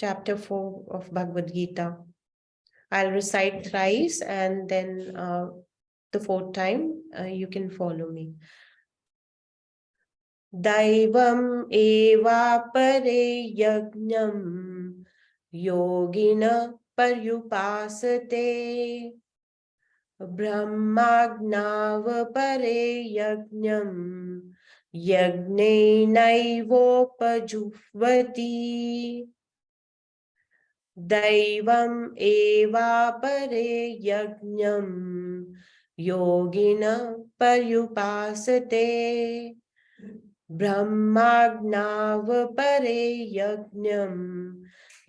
chapter 4 of Bhagavad Gita. I'll recite thrice and then the fourth time you can follow me. Daivam eva pare yajnam yogina paryupasate brahmagnav pare yajnam yagne naivopajuvati Daivam eva pare yajnam yogina paryupasate brahmagnav pare yajnam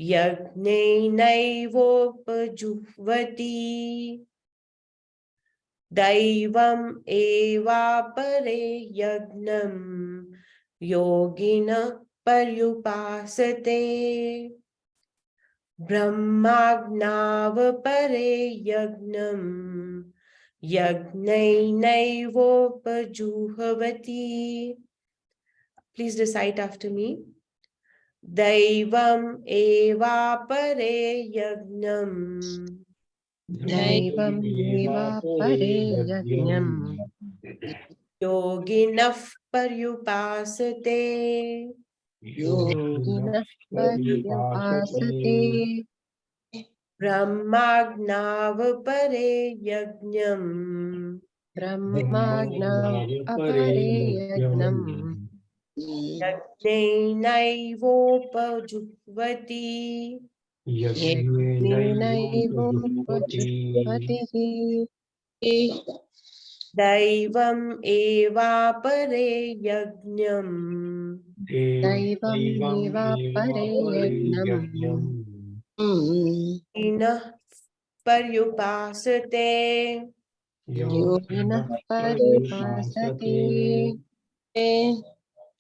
yagne naivopajuvati Daivam eva pare yajnam yogina paryupasate Brahmagnav pare yagnam yagnainaivopajuhavati. Please recite after me. Daivam eva pare yagnam. Daivam eva pare yajnam Yoginaf paryupasate. yoginah paryupasate Brahmagnav pare yagnam. brahmagnam apare yajnam Yajnainaivopajuhvati yajnenaivopajuhvatihi Daivam eva pare yajnam Daivam eva pare yajnam Inah paryupasate yoginah paryupasate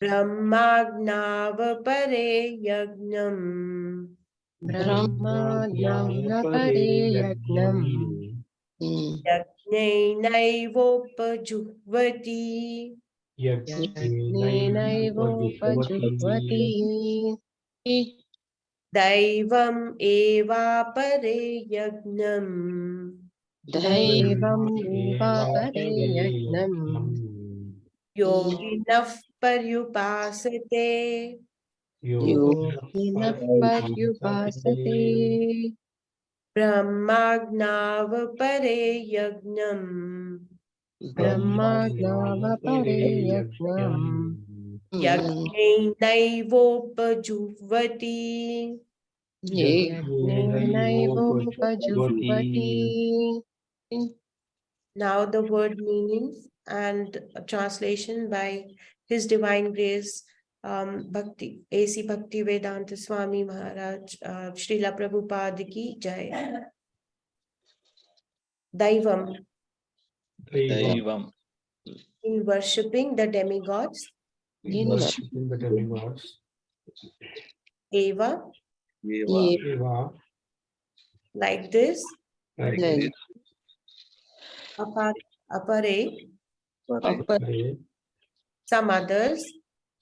Brahmagnav pare yajnam brahmagnam apare yajnam Yajnainaivopajuhvati yajnenaivopajuhvatihi Daivam eva pare yajnam Daivam eva pare yajnam Yoginaf paryupasate yoginah paryupasate Brahmagnav pare yajnam brahmagnava pare yajnam Yajnainaivopajuhvati yajnenaivopajuhvati. Now the word meanings and a translation by His Divine Grace Bhakti A.C. Bhakti Vedanta Swami Maharaj Srila Prabhupada ki Jai. Daivam, Daivam, in worshipping the demigods, worshipping the demigods, Eva, Eva, Eva, like this, like Then this, Apare, Pare, some others,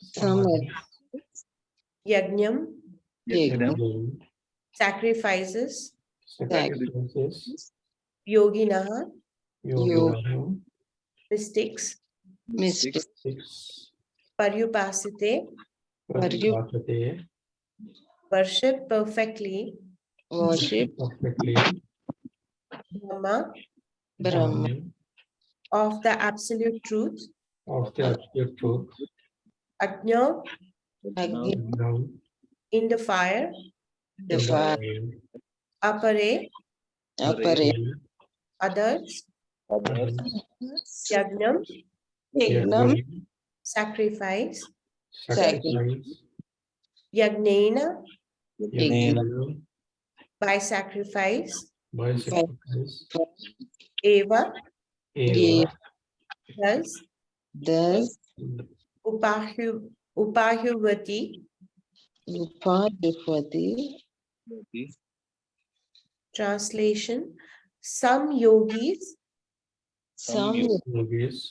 some Yajnam, Yajnam, sacrifices, sacrifices, Yoginaha, Yoginah, mystics, mystic Paryupasite, Paryupasate, worship perfectly, worship perfectly, Brahma, Brahma of the absolute truth, of the absolute truth, Ajna, Agni Yajnam, in the fire, the fire Apare, apare others, others, Yagnam, yagnam sacrifice, sacrifice, Yagnena, Yajnam, by sacrifice, by sacrifice, Eva, Eva, thus, thus Upahuvati, Upadipati translation, some yogis some yogis,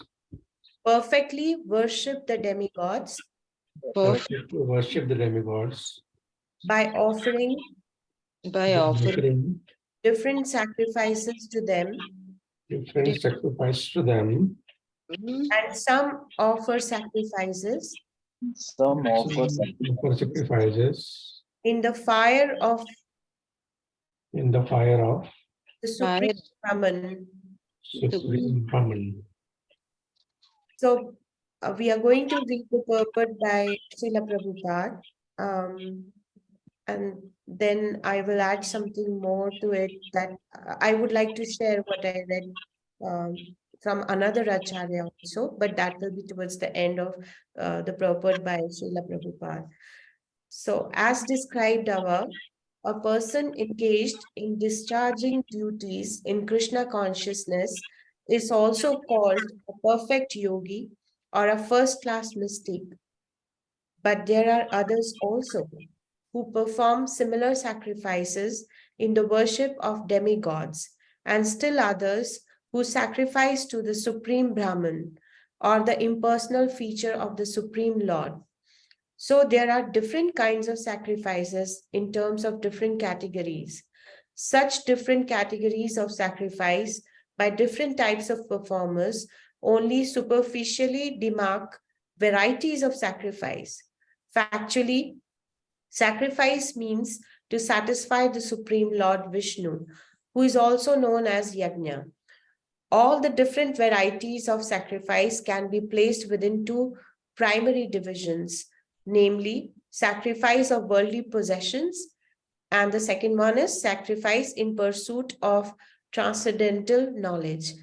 perfectly worship the demigods, perfect worship the demigods, by offering different sacrifices to them, different sacrifice to them. and some offer sacrifices Some offer Offer sacrifices in the fire of in the fire of the Supreme Brahman. Supreme Brahman. So we are going to read the purport by Srila Prabhupada, and then I will add something more to it that I would like to share what I read from another Acharya also, but that will be towards the end of the purport by Srila Prabhupada. So as described above, a person engaged in discharging duties in Krishna consciousness is also called a perfect yogi or a first-class mystic. But there are others also who perform similar sacrifices in the worship of demigods, and still others who sacrifice to the Supreme Brahman or the impersonal feature of the Supreme Lord. So there are different kinds of sacrifices in terms of different categories. Such different categories of sacrifice by different types of performers only superficially demark varieties of sacrifice. Factually, sacrifice means to satisfy the Supreme Lord Vishnu, who is also known as Yajna. All the different varieties of sacrifice can be placed within two primary divisions, namely sacrifice of worldly possessions, and the second one is sacrifice in pursuit of transcendental knowledge.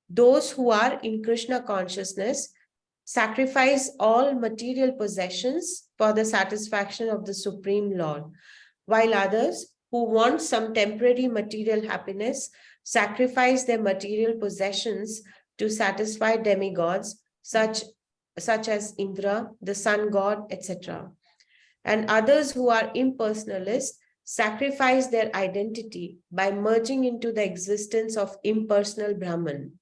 Those who are in Krishna consciousness sacrifice all material possessions for the satisfaction of the Supreme Lord, while others who want some temporary material happiness sacrifice their material possessions to satisfy demigods such as Indra, the sun god, etc. And others who are impersonalists sacrifice their identity by merging into the existence of impersonal Brahman.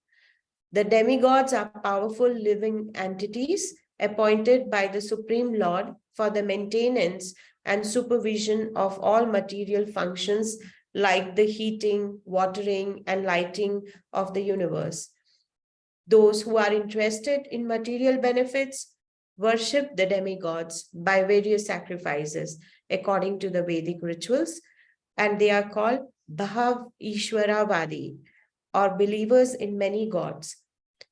The demigods are powerful living entities appointed by the Supreme Lord for the maintenance and supervision of all material functions like the heating, watering, and lighting of the universe. Those who are interested in material benefits worship the demigods by various sacrifices according to the Vedic rituals, and they are called Bhav Ishwaravadi, or believers in many gods.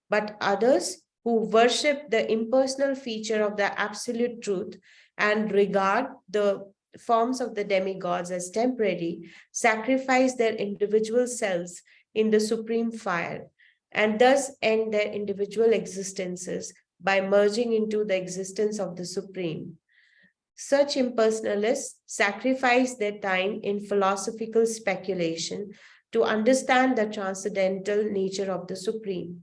But others who worship the impersonal feature of the absolute truth and regard the forms of the demigods as temporary, sacrifice their individual selves in the supreme fire, and thus end their individual existences by merging into the existence of the Supreme. Such impersonalists sacrifice their time in philosophical speculation to understand the transcendental nature of the Supreme.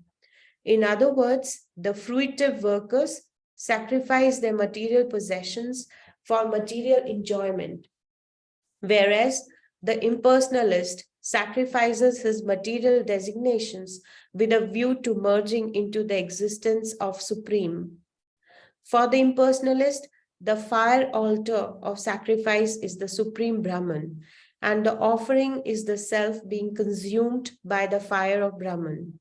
In other words, the fruitive workers sacrifice their material possessions for material enjoyment, whereas the impersonalist sacrifices his material designations with a view to merging into the existence of Supreme. For the impersonalist, the fire altar of sacrifice is the Supreme Brahman, and the offering is the self being consumed by the fire of Brahman.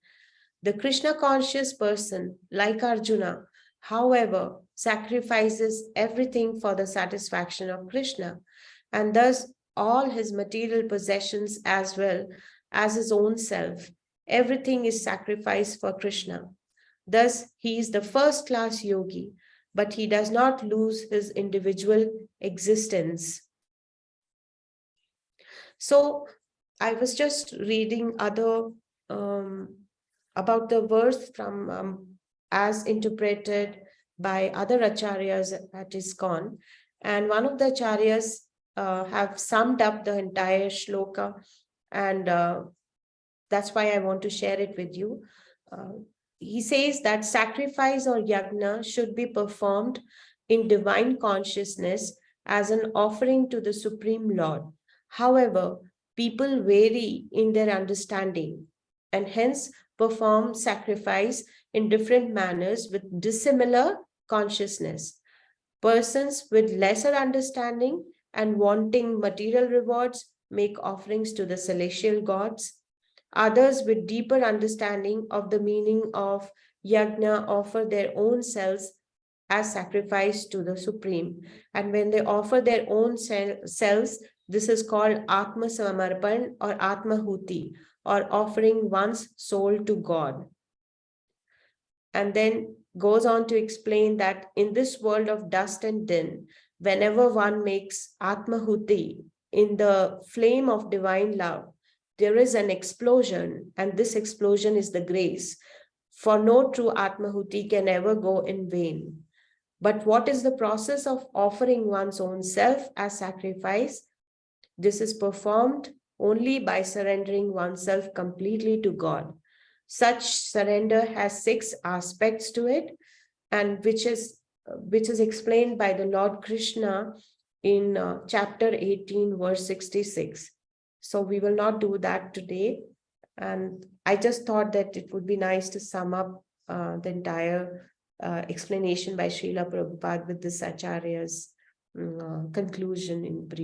The Krishna conscious person, like Arjuna, however, sacrifices everything for the satisfaction of Krishna, and thus all his material possessions as well as his own self. Everything is sacrificed for Krishna. Thus, he is the first-class yogi, but he does not lose his individual existence. So, I was just reading other about the verse from as interpreted by other acharyas at ISKCON, and one of the acharyas have summed up the entire shloka, and that's why I want to share it with you. He says that sacrifice or yajna should be performed in divine consciousness as an offering to the Supreme Lord. However, people vary in their understanding and hence perform sacrifice in different manners with dissimilar consciousness. Persons with lesser understanding and wanting material rewards make offerings to the celestial gods. Others with deeper understanding of the meaning of yajna offer their own selves as sacrifice to the Supreme. And when they offer their own selves, this is called Atma Samarpan or Atma Huti, or offering one's soul to God. And then goes on to explain that in this world of dust and din, whenever one makes Atma Huti in the flame of divine love, there is an explosion, and this explosion is the grace. For no true Atma Huti can ever go in vain. But what is the process of offering one's own self as sacrifice? This is performed only by surrendering oneself completely to God. Such surrender has 6 aspects to it, and which is explained by the Lord Krishna in chapter 18, verse 66. So we will not do that today. And I just thought that it would be nice to sum up the entire explanation by Srila Prabhupada with this Acharya's conclusion in brief.